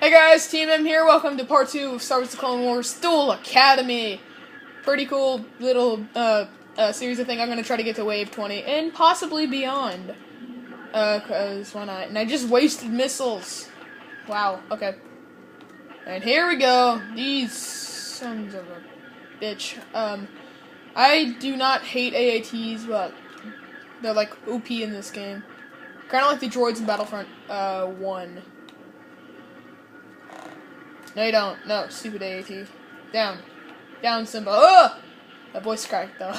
Hey guys, Team M here. Welcome to part 2 of Star Wars: The Clone Wars Thule Academy. Pretty cool little series. I think I'm gonna try to get to Wave 20 and possibly beyond. Cause why not? And I just wasted missiles. Wow. Okay. And here we go. These sons of a bitch. I do not hate AATs, but they're like OP in this game. Kind of like the droids in Battlefront 1. No, you don't. No, stupid AAT. Down. Down, Simba. Ugh! That voice cracked, though.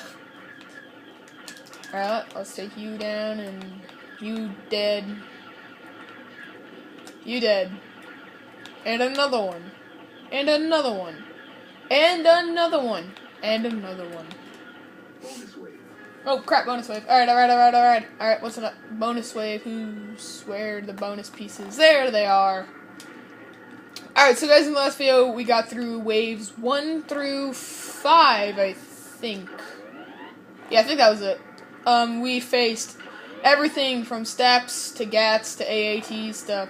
Alright, let's take you down, and you dead. You dead. And another one. And another one. And another one. And another one. Oh, crap, bonus wave. Alright. Alright, what's up? Bonus wave. Where are the bonus pieces? There they are. Alright, so guys, in the last video, we got through waves 1 through 5, I think. Yeah, I think that was it. We faced everything from steps to GATs to AATs to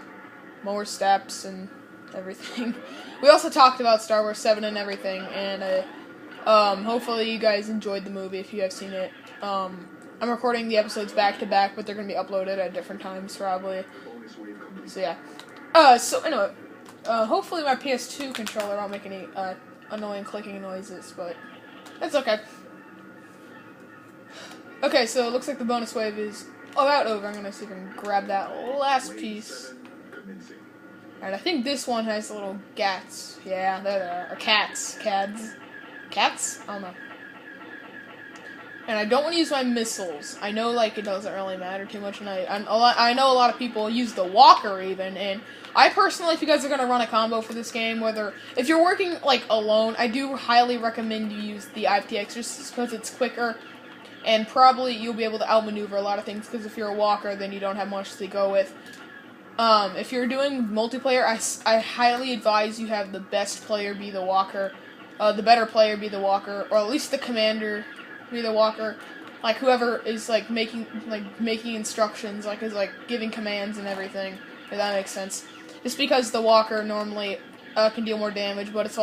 more steps and everything. We also talked about Star Wars 7 and everything, and hopefully you guys enjoyed the movie if you have seen it. I'm recording the episodes back to back, but they're going to be uploaded at different times, probably. So, yeah. So, anyway. Hopefully my PS2 controller won't make any, annoying clicking noises, but that's okay. Okay, so it looks like the bonus wave is about over. I'm gonna see if I can grab that last piece. Alright, I think this one has little gats. Yeah, there they are. Or cats. Cads. Cats? I don't know. And I don't want to use my missiles. I know, like, it doesn't really matter too much, and I know a lot of people use the walker, even, and I personally, if you guys are going to run a combo for this game, if you're working, like, alone, I do highly recommend you use the IPTX, just because it's quicker, and probably you'll be able to outmaneuver a lot of things, because if you're a walker, then you don't have much to go with. If you're doing multiplayer, I highly advise you have the best player be the walker, the better player be the walker, or at least the commander be the walker, like whoever is like making instructions, like is like giving commands and everything, if that makes sense. Just because the walker normally can deal more damage, but it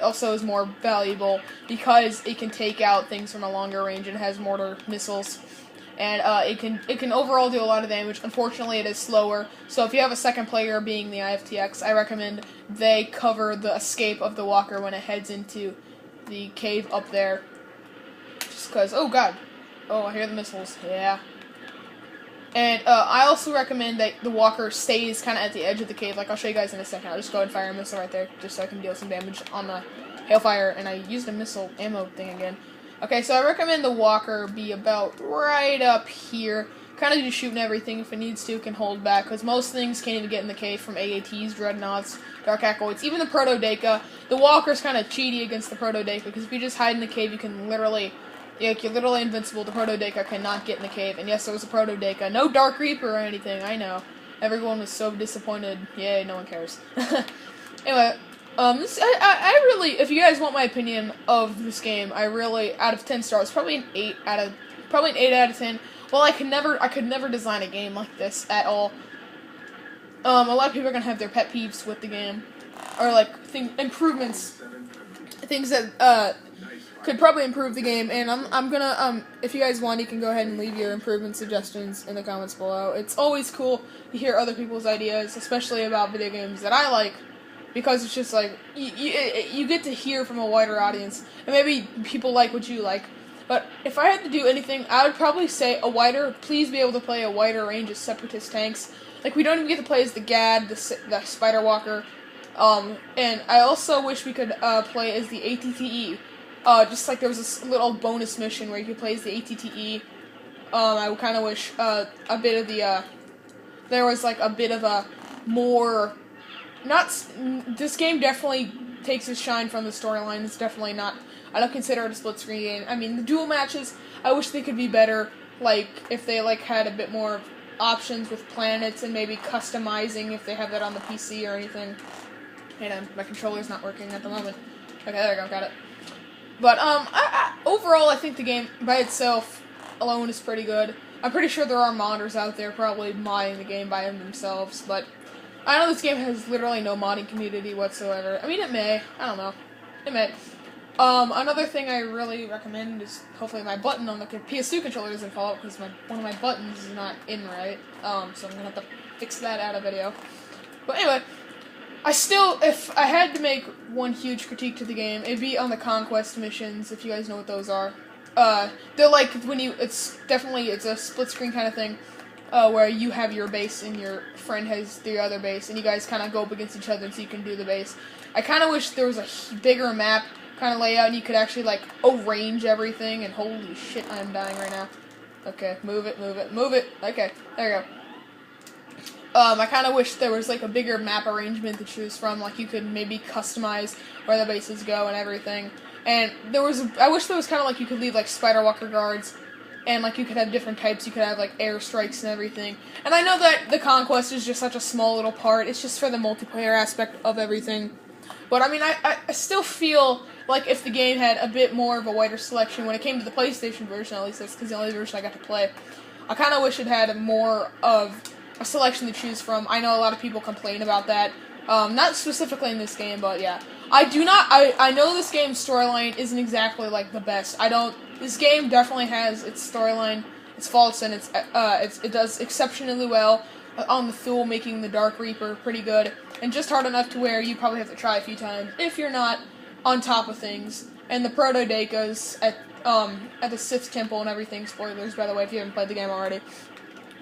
also is more valuable because it can take out things from a longer range and has mortar missiles, and it can overall do a lot of damage. Unfortunately, it is slower, so if you have a second player being the IFTX, I recommend they cover the escape of the walker when it heads into the cave up there. Just because, oh god, oh, I hear the missiles, yeah. And I also recommend that the walker stays kind of at the edge of the cave, like I'll show you guys in a second. I'll just go and fire a missile right there, just so I can deal some damage on the hailfire, and I used a missile ammo thing again. Okay, so I recommend the walker be about right up here, kind of just shooting everything. If it needs to, it can hold back, because most things can't even get in the cave, from AATs, Dreadnoughts, Dark Acolytes, even the Proto-Deka. The walker's kind of cheaty against the Proto-Deka, because if you just hide in the cave, you can literally... Yeah, you're literally invincible. The Proto-Deka cannot get in the cave. And yes, there was a Proto-Deka. No Dark Reaper or anything, I know. Everyone was so disappointed. Yay, no one cares. Anyway, I really, if you guys want my opinion of this game, I really, out of 10 stars, probably an 8 out of 10. Well, I could never design a game like this at all. A lot of people are gonna have their pet peeves with the game. Or, like, improvements. Things that, could probably improve the game, and I'm gonna, if you guys want, you can go ahead and leave your improvement suggestions in the comments below. It's always cool to hear other people's ideas, especially about video games that I like, because it's just like, you get to hear from a wider audience, and maybe people like what you like. But if I had to do anything, I would probably say please be able to play a wider range of Separatist tanks. Like, we don't even get to play as the GAD, the Spider Walker, and I also wish we could, play as the ATTE. Just like there was this little bonus mission where you could play as the ATTE. I kind of wish, a bit of the, there was like a bit of a more, this game definitely takes its shine from the storyline. It's definitely not, I don't consider it a split screen game. I mean, the duel matches, I wish they could be better, like, if they, like, had a bit more options with planets and maybe customizing if they have that on the PC or anything. And my controller's not working at the moment. Okay, there we go, got it. But, overall, I think the game, by itself, alone, is pretty good. I'm pretty sure there are modders out there probably modding the game by themselves, but I know this game has literally no modding community whatsoever. I mean, it may. I don't know. It may. Another thing I really recommend is hopefully my button on the PS2 controller doesn't fall out because one of my buttons is not in right. So I'm gonna have to fix that out of video. But anyway, if I had to make one huge critique to the game, it'd be on the conquest missions, if you guys know what those are. They're like it's a split screen kind of thing, where you have your base and your friend has the other base, and you guys kind of go up against each other so you can do the base. I kind of wish there was a bigger map kind of layout and you could actually like arrange everything, and holy shit, I'm dying right now. Okay, move it. Okay, there you go. I kind of wish there was like a bigger map arrangement to choose from, like you could maybe customize where the bases go and everything. And I wish there was kind of like you could leave like spider walker guards, and like you could have different types. You could have like airstrikes and everything. And I know that the conquest is just such a small little part. It's just for the multiplayer aspect of everything. But I mean, I still feel like if the game had a bit more of a wider selection when it came to the PlayStation version, at least that's because the only version I got to play. I kind of wish it had more of a selection to choose from. I know a lot of people complain about that. Not specifically in this game, but yeah. I know this game's storyline isn't exactly like the best. This game definitely has its storyline, its faults, and it does exceptionally well on the Thule, making the Dark Reaper pretty good, and just hard enough to where you probably have to try a few times if you're not on top of things. And the Proto-Dekas at the Sith Temple and everything, spoilers by the way if you haven't played the game already,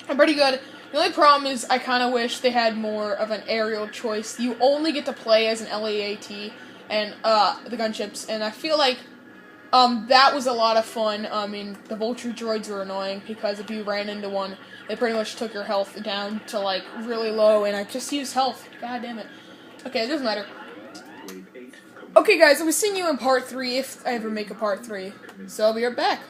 are pretty good. The only problem is I kind of wish they had more of an aerial choice. You only get to play as an LEAT and the gunships, and I feel like that was a lot of fun. I mean, the vulture droids were annoying because if you ran into one, they pretty much took your health down to like really low, and I just used health. God damn it. Okay, it doesn't matter. Okay guys, I'll be seeing you in part 3 if I ever make a part 3. So I'll be right back.